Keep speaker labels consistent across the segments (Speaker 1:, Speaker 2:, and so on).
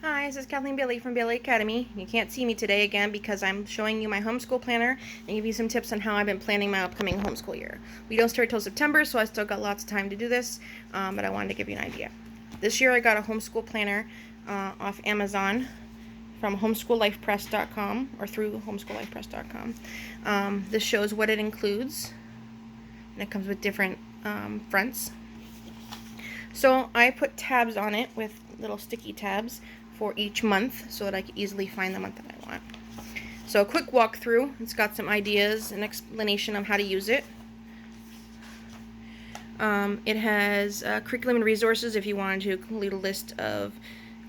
Speaker 1: Hi, this is Kathleen Bailey from Bailey Academy. You can't see me today again because I'm showing you my homeschool planner and give you some tips on how I've been planning my upcoming homeschool year. We don't start till September, so I still got lots of time to do this, but I wanted to give you an idea. This year I got a homeschool planner off Amazon from homeschoollifepress.com or through homeschoollifepress.com. This shows what it includes, and it comes with different fronts. So I put tabs on it with little sticky tabs for each month so that I can easily find the month that I want. So a quick walkthrough. It's got some ideas and explanation of how to use it. It has curriculum and resources if you wanted to complete a list of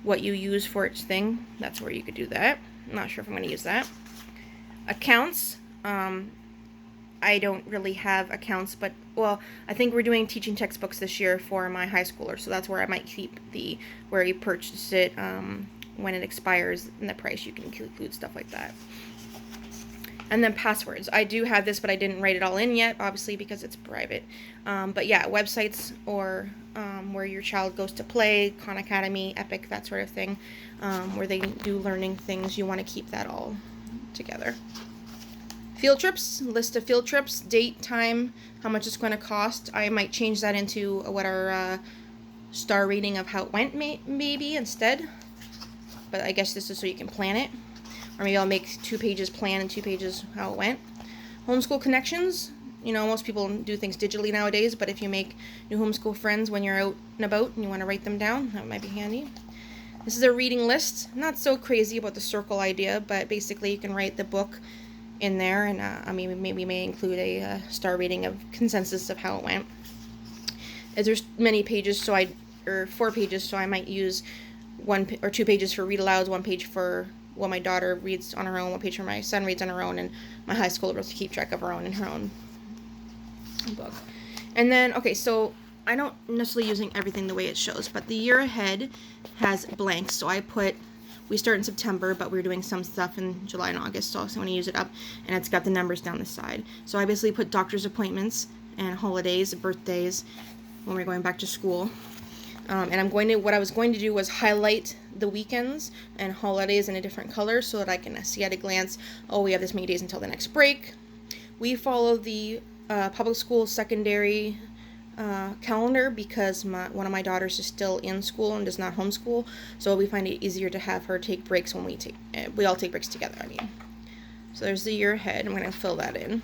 Speaker 1: what you use for each thing. That's where you could do that. I'm not sure if I'm going to use that. Accounts. I don't really have accounts, but, well, I think we're doing teaching textbooks this year for my high schooler, so that's where I might keep where you purchase it when it expires and the price. You can include stuff like that. And then passwords. I do have this, but I didn't write it all in yet, obviously, because it's private. But yeah, websites or where your child goes to play, Khan Academy, Epic, that sort of thing, where they do learning things, you want to keep that all together. Field trips, list of field trips, date, time, how much it's going to cost. I might change that into what our star rating of how it went maybe instead. But I guess this is so you can plan it. Or maybe I'll make 2 pages plan and 2 pages how it went. Homeschool connections. You know, most people do things digitally nowadays, but if you make new homeschool friends when you're out and about and you want to write them down, that might be handy. This is a reading list. I'm not so crazy about the circle idea, but basically you can write the book in there, and I mean, maybe may include a star rating of consensus of how it went. As there's many pages, or 4 pages, so I might use 1 or 2 pages for read alouds, 1 page for what my daughter reads on her own, 1 page for my son reads on her own, and my high schooler will keep track of her own in her own book. And then, okay, so I don't necessarily using everything the way it shows, but the year ahead has blanks, so I put. We start in September, but we're doing some stuff in July and August, so I want to use it up, and it's got the numbers down the side. So I basically put doctor's appointments and holidays, birthdays, when we're going back to school. And what I was going to do was highlight the weekends and holidays in a different color so that I can see at a glance, oh, we have this many days until the next break. We follow the public school secondary calendar because one of my daughters is still in school and does not homeschool, so we find it easier to have her take breaks when we all take breaks together. So there's the year ahead. I'm going to fill that in,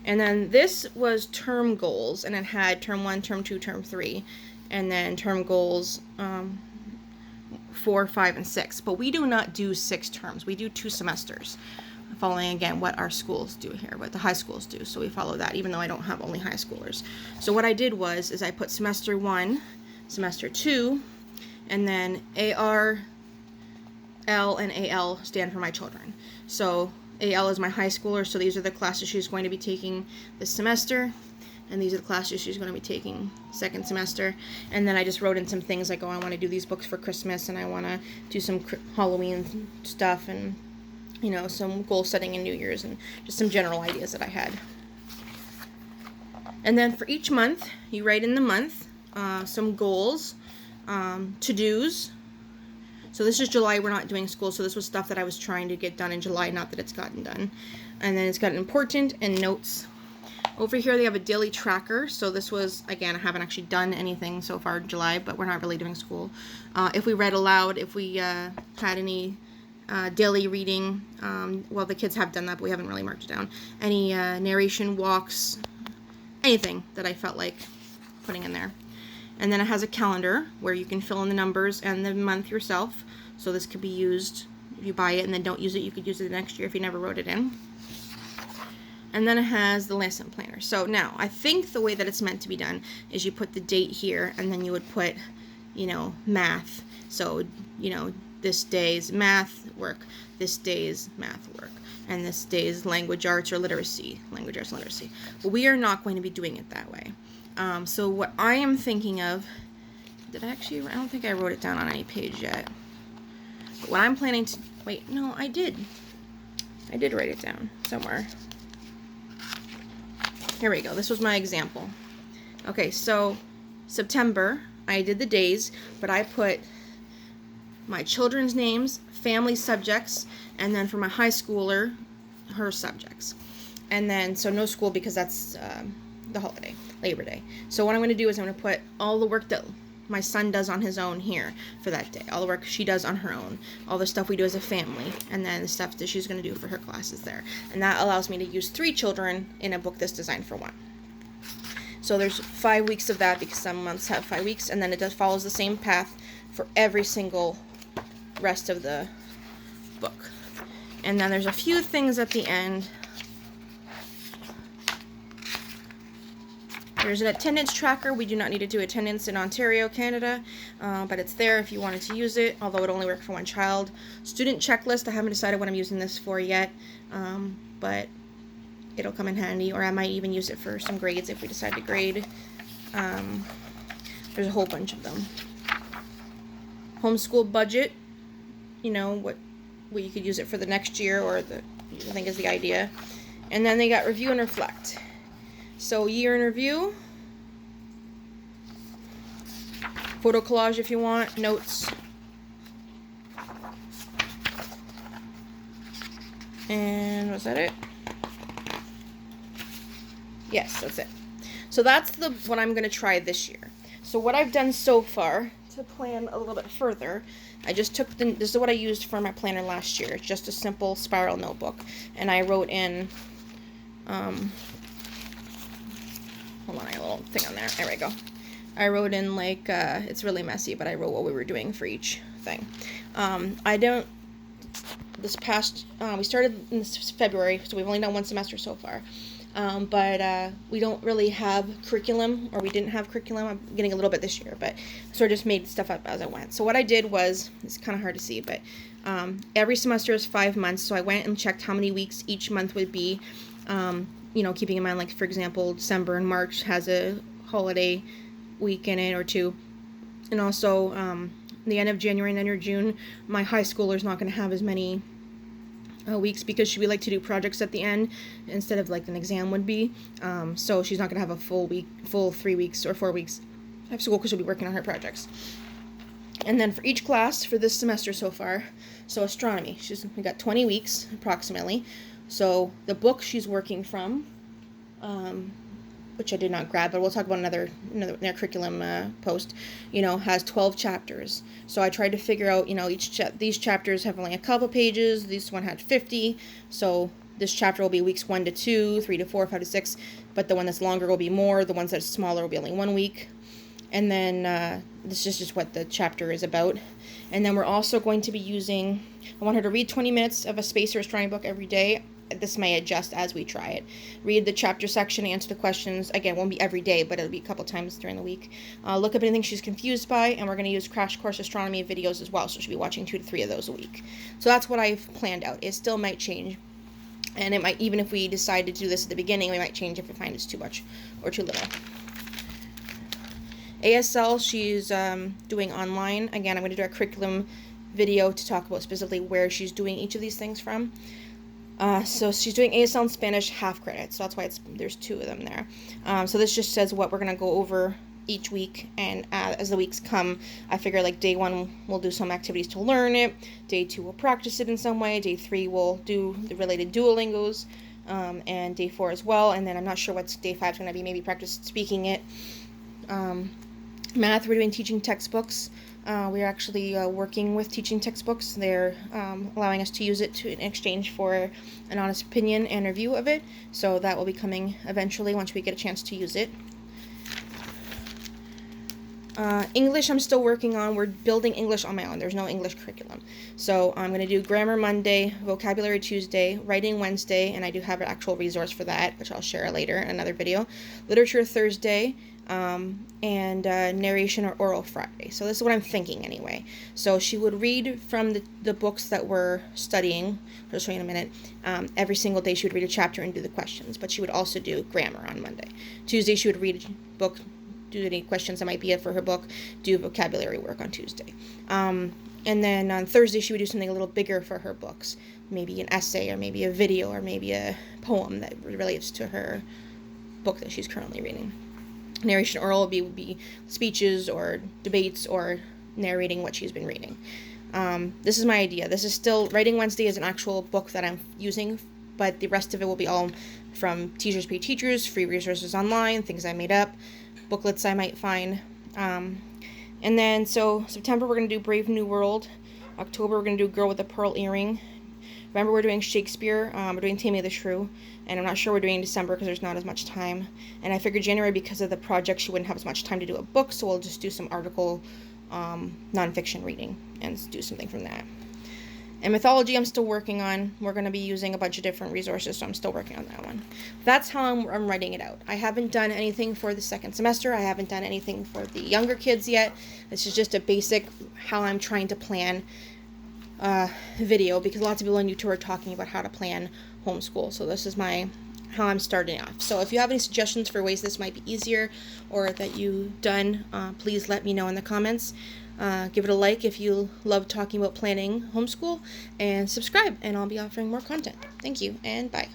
Speaker 1: and then this was term goals, and it had term 1, term 2, term 3, and then term goals 4, 5, and 6. But we do not do 6 terms. We do 2 semesters. Following again what our schools do here, what the high schools do. So we follow that, even though I don't have only high schoolers. So what I did is I put semester 1, semester 2, and then AR, L, and AL stand for my children. So AL is my high schooler, so these are the classes she's going to be taking this semester, and these are the classes she's going to be taking second semester. And then I just wrote in some things like, oh, I want to do these books for Christmas, and I want to do some Halloween stuff, and you know, some goal setting in New Year's, and just some general ideas that I had. And then for each month, you write in the month some goals, to-dos. So this is July, we're not doing school, so this was stuff that I was trying to get done in July, not that it's gotten done. And then it's got important and notes. Over here they have a daily tracker, so this was, again, I haven't actually done anything so far in July, but we're not really doing school. If we read aloud, if we had any daily reading, well, the kids have done that, but we haven't really marked it down. Any narration, walks, anything that I felt like putting in there. And then it has a calendar where you can fill in the numbers and the month yourself. So this could be used if you buy it and then don't use it. You could use it the next year if you never wrote it in. And then it has the lesson planner. So now, I think the way that it's meant to be done is you put the date here, and then you would put, you know, math. So, you know, this day's math work, this day's math work, and this day's language arts or literacy, language arts and literacy. But we are not going to be doing it that way. So what I am thinking of, I don't think I wrote it down on any page yet. But what I'm planning to, wait, no, I did write it down somewhere. Here we go, this was my example. Okay, so September, I did the days, but I put my children's names, family subjects, and then for my high schooler, her subjects. And then, so no school because that's the holiday, Labor Day. So what I'm going to do is I'm going to put all the work that my son does on his own here for that day, all the work she does on her own, all the stuff we do as a family, and then the stuff that she's going to do for her classes there. And that allows me to use 3 children in a book that's designed for 1. So there's 5 weeks of that because some months have 5 weeks, and then it follows the same path for every single rest of the book. And then there's a few things at the end. There's an attendance tracker. We do not need to do attendance in Ontario, Canada, but it's there if you wanted to use it, although it only works for 1 child. Student checklist. I haven't decided what I'm using this for yet, but it'll come in handy, or I might even use it for some grades if we decide to grade. There's a whole bunch of them. Homeschool budget. You know, what you could use it for the next year, or I think is the idea. And then they got review and reflect. So year in review, photo collage if you want, notes, and was that it? Yes, that's it. So that's what I'm going to try this year. So what I've done so far to plan a little bit further, I just took this is what I used for my planner last year. It's just a simple spiral notebook, and I wrote in hold on, I got a little thing on there. There we go. I wrote in like, it's really messy, but I wrote what we were doing for each thing. We started in February, so we've only done 1 semester so far. But we don't really have curriculum, or we didn't have curriculum. I'm getting a little bit this year, but sort of just made stuff up as I went. So what I did was, it's kind of hard to see, but every semester is 5 months, so I went and checked how many weeks each month would be. You know, keeping in mind, like, for example, December and March has a holiday week in it or 2. And also, the end of January and end of June, my high schooler's not going to have as many weeks because she would like to do projects at the end instead of like an exam would be. So she's not going to have a full 3 weeks or 4 weeks of school because she'll be working on her projects. And then for each class for this semester so far, so astronomy, we got 20 weeks approximately. So the book she's working from, which I did not grab, but we'll talk about another curriculum post, you know, has 12 chapters. So I tried to figure out, you know, these chapters have only a couple pages. This one had 50. So this chapter will be weeks 1 to 2, 3 to 4, 5 to 6. But the one that's longer will be more. The ones that's smaller will be only 1 week. And then this is just what the chapter is about. And then we're also going to be using, I want her to read 20 minutes of a space or astronomy book every day. This may adjust as we try it. Read the chapter section, answer the questions. Again, it won't be every day, but it'll be a couple times during the week. Look up anything she's confused by, and we're going to use Crash Course Astronomy videos as well, so she'll be watching 2 to 3 of those a week. So that's what I've planned out. It still might change, and it might, even if we decide to do this at the beginning, we might change if we find it's too much or too little. ASL, she's doing online. Again, I'm going to do a curriculum video to talk about specifically where she's doing each of these things from. So she's doing ASL and Spanish half credit, so that's why there's 2 of them there. So this just says what we're going to go over each week, and as the weeks come, I figure like day 1 we'll do some activities to learn it, day 2 we'll practice it in some way, day 3 we'll do the related Duolingos, and day 4 as well, and then I'm not sure what day 5 is going to be, maybe practice speaking it. Math, we're doing teaching textbooks. We're actually working with teaching textbooks. They're allowing us to use it in exchange for an honest opinion and review of it. So that will be coming eventually once we get a chance to use it. English I'm still working on. We're building English on my own. There's no English curriculum. So I'm going to do Grammar Monday, Vocabulary Tuesday, Writing Wednesday, and I do have an actual resource for that, which I'll share later in another video. Literature Thursday, and narration or oral Friday. So this is what I'm thinking anyway. So she would read from the books that we're studying, I'll show you in a minute. Every single day she would read a chapter and do the questions, but she would also do grammar on Monday. Tuesday she would read a book, do any questions that might be for her book, do vocabulary work on Tuesday. And then on Thursday she would do something a little bigger for her books, maybe an essay or maybe a video or maybe a poem that relates to her book that she's currently reading. Narration oral would be speeches or debates or narrating what she's been reading. This is my idea. This is still, Writing Wednesday is an actual book that I'm using, but the rest of it will be all from Teachers Pay Teachers, free resources online, things I made up, booklets I might find. And then, so September we're going to do Brave New World. October we're going to do Girl with a Pearl Earring. November we're doing Shakespeare. We're doing Tammy the Shrew. And I'm not sure we're doing in December because there's not as much time. And I figured January, because of the project, she wouldn't have as much time to do a book, so we'll just do some article nonfiction reading and do something from that. And mythology I'm still working on. We're going to be using a bunch of different resources, so I'm still working on that one. That's how I'm writing it out. I haven't done anything for the second semester. I haven't done anything for the younger kids yet. This is just a basic how I'm trying to plan video, because lots of people on YouTube are talking about how to plan homeschool. So this is how I'm starting off. So if you have any suggestions for ways this might be easier or that you've done, please let me know in the comments. Give it a like if you love talking about planning homeschool, and subscribe, and I'll be offering more content. Thank you, and bye.